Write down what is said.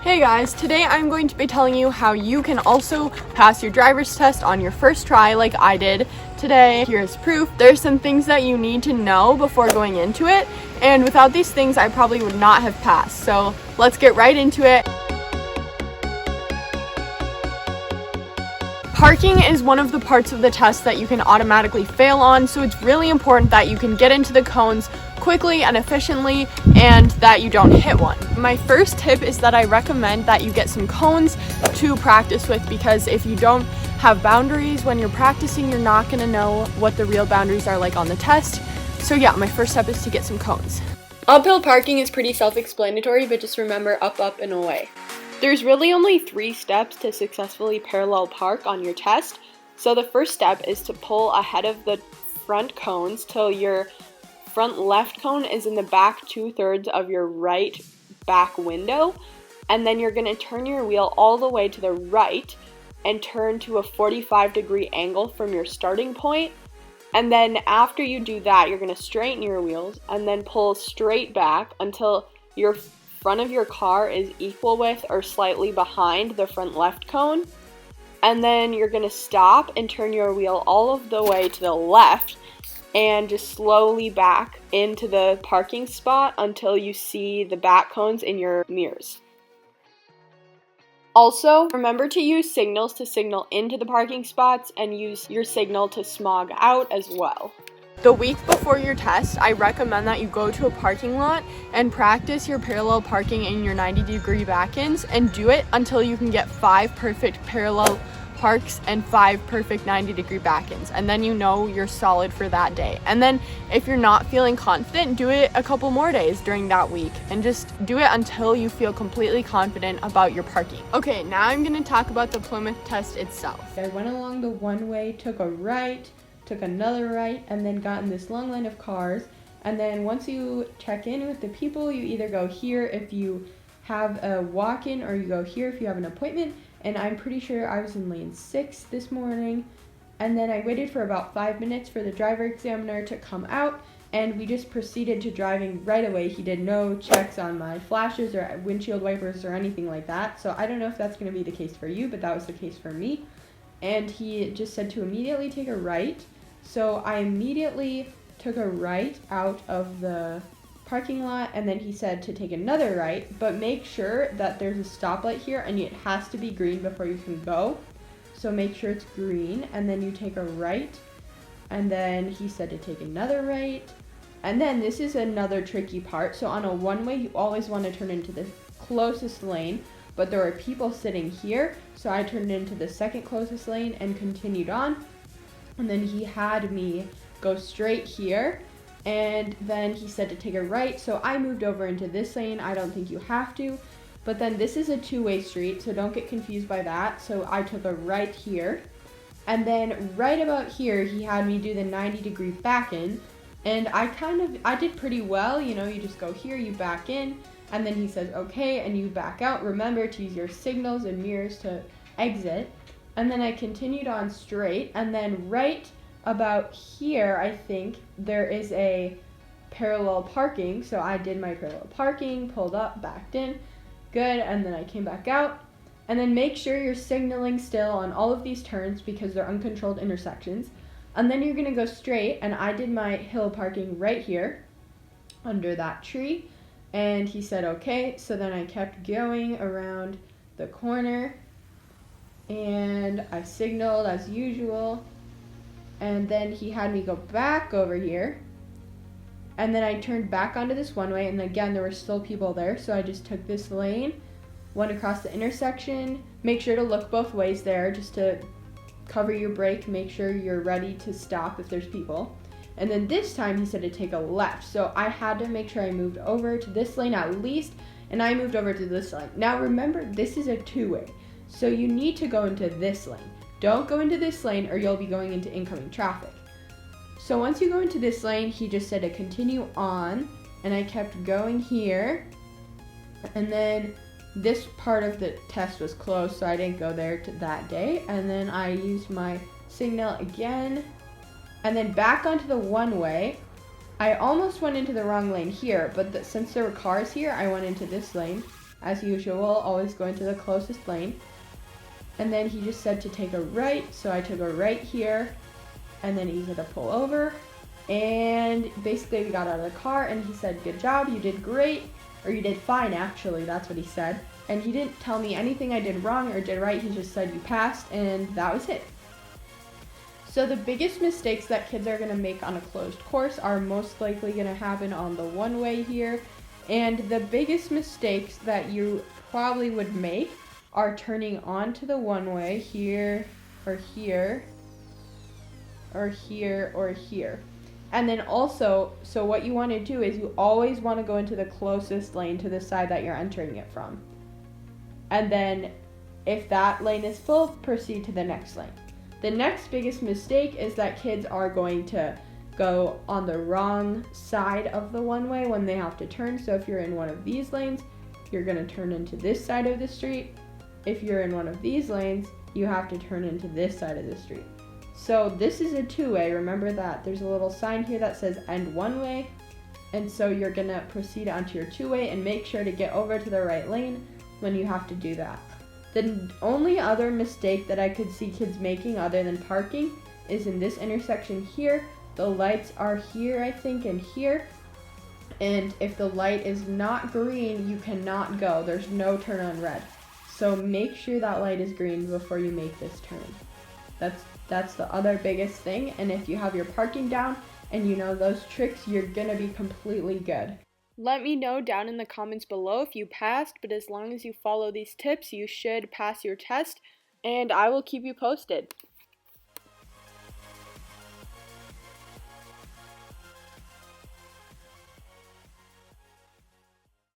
Hey guys, today I'm going to be telling you how you can also pass your driver's test on your first try like I did today. Here's proof. There's some things that you need to know before going into it, and without these things I probably would not have passed. So let's get right into it. Parking is one of the parts of the test that you can automatically fail on, so it's really important that you can get into the cones quickly and efficiently and that you don't hit one. My first tip is that I recommend that you get some cones to practice with, because if you don't have boundaries when you're practicing, you're not going to know what the real boundaries are like on the test. So yeah, my first step is to get some cones. Uphill parking is pretty self-explanatory, but just remember up, up, and away. There's really only 3 steps to successfully parallel park on your test. So the first step is to pull ahead of the front cones till your front left cone is in the back 2/3 of your right back window. And then you're going to turn your wheel all the way to the right and turn to a 45-degree angle from your starting point. And then after you do that, you're going to straighten your wheels and then pull straight back until your front of your car is equal with or slightly behind the front left cone. And then you're going to stop and turn your wheel all of the way to the left and just slowly back into the parking spot until you see the back cones in your mirrors. Also, remember to use signals to signal into the parking spots and use your signal to smog out as well. The week before your test, I recommend that you go to a parking lot and practice your parallel parking in your 90-degree back-ins and do it until you can get 5 perfect parallel parks and 5 perfect 90-degree back-ins, and then you know you're solid for that day. And then if you're not feeling confident, do it a couple more days during that week and just do it until you feel completely confident about your parking. Okay, now I'm going to talk about the Plymouth test itself. I went along the one way, took a right, took another right, and then got in this long line of cars. And then once you check in with the people, you either go here if you have a walk-in or you go here if you have an appointment. And I'm pretty sure I was in lane 6 this morning. And then I waited for about 5 minutes for the driver examiner to come out, and we just proceeded to driving right away. He did no checks on my flashes or windshield wipers or anything like that. So I don't know if that's going to be the case for you, but that was the case for me. And he just said to immediately take a right. So I immediately took a right out of the parking lot, and then he said to take another right, but make sure that there's a stoplight here and it has to be green before you can go. So make sure it's green, and then you take a right, and then he said to take another right. And then this is another tricky part. So on a one-way, you always want to turn into the closest lane, but there were people sitting here, so I turned into the second closest lane and continued on. And then he had me go straight here, and then he said to take a right, so I moved over into this lane. I don't think you have to, but then this is a 2-way street, so don't get confused by that. So I took a right here, and then right about here, he had me do the 90-degree back in, and I did pretty well. You know, you just go here, you back in, and then he says, okay, and you back out. Remember to use your signals and mirrors to exit. And then I continued on straight, and then right about here, I think, there is a parallel parking. So I did my parallel parking, pulled up, backed in, good, and then I came back out. And then make sure you're signaling still on all of these turns because they're uncontrolled intersections. And then you're gonna go straight, and I did my hill parking right here under that tree. And he said, okay, so then I kept going around the corner, and I signaled as usual, and then he had me go back over here, and then I turned back onto this one way, and again there were still people there, so I just took this lane, went across the intersection. Make sure to look both ways there just to cover your brake, make sure you're ready to stop if there's people. And then this time he said to take a left, so I had to make sure I moved over to this lane at least, and I moved over to this lane. Now remember, this is a 2-way. So you need to go into this lane. Don't go into this lane or you'll be going into incoming traffic. So once you go into this lane, he just said to continue on, and I kept going here. And then this part of the test was closed, so I didn't go there that day. And then I used my signal again, and then back onto the one-way. I almost went into the wrong lane here, but since there were cars here, I went into this lane. as usual, always going to the closest lane. And then he just said to take a right, so I took a right here, and then easy to pull over. And basically we got out of the car and he said, good job, you did great, or you did fine actually, that's what he said. And he didn't tell me anything I did wrong or did right, he just said you passed, and that was it. So the biggest mistakes that kids are gonna make on a closed course are most likely gonna happen on the one-way here. And the biggest mistakes that you probably would make are turning onto the one-way here, or here, or here, or here. And then also, so what you want to do is you always want to go into the closest lane to the side that you're entering it from. And then if that lane is full, proceed to the next lane. The next biggest mistake is that kids are going to go on the wrong side of the one-way when they have to turn. So if you're in one of these lanes, you're going to turn into this side of the street. If you're in one of these lanes, you have to turn into this side of the street. So this is a two-way, remember that. There's a little sign here that says end one way, and so you're gonna proceed onto your two-way and make sure to get over to the right lane when you have to do that. The only other mistake that I could see kids making other than parking is in this intersection here. The lights are here, I think, and here. And if the light is not green, you cannot go. There's no turn on red. So make sure that light is green before you make this turn. That's the other biggest thing, and if you have your parking down and you know those tricks, you're gonna be completely good. Let me know down in the comments below if you passed, but as long as you follow these tips, you should pass your test, and I will keep you posted.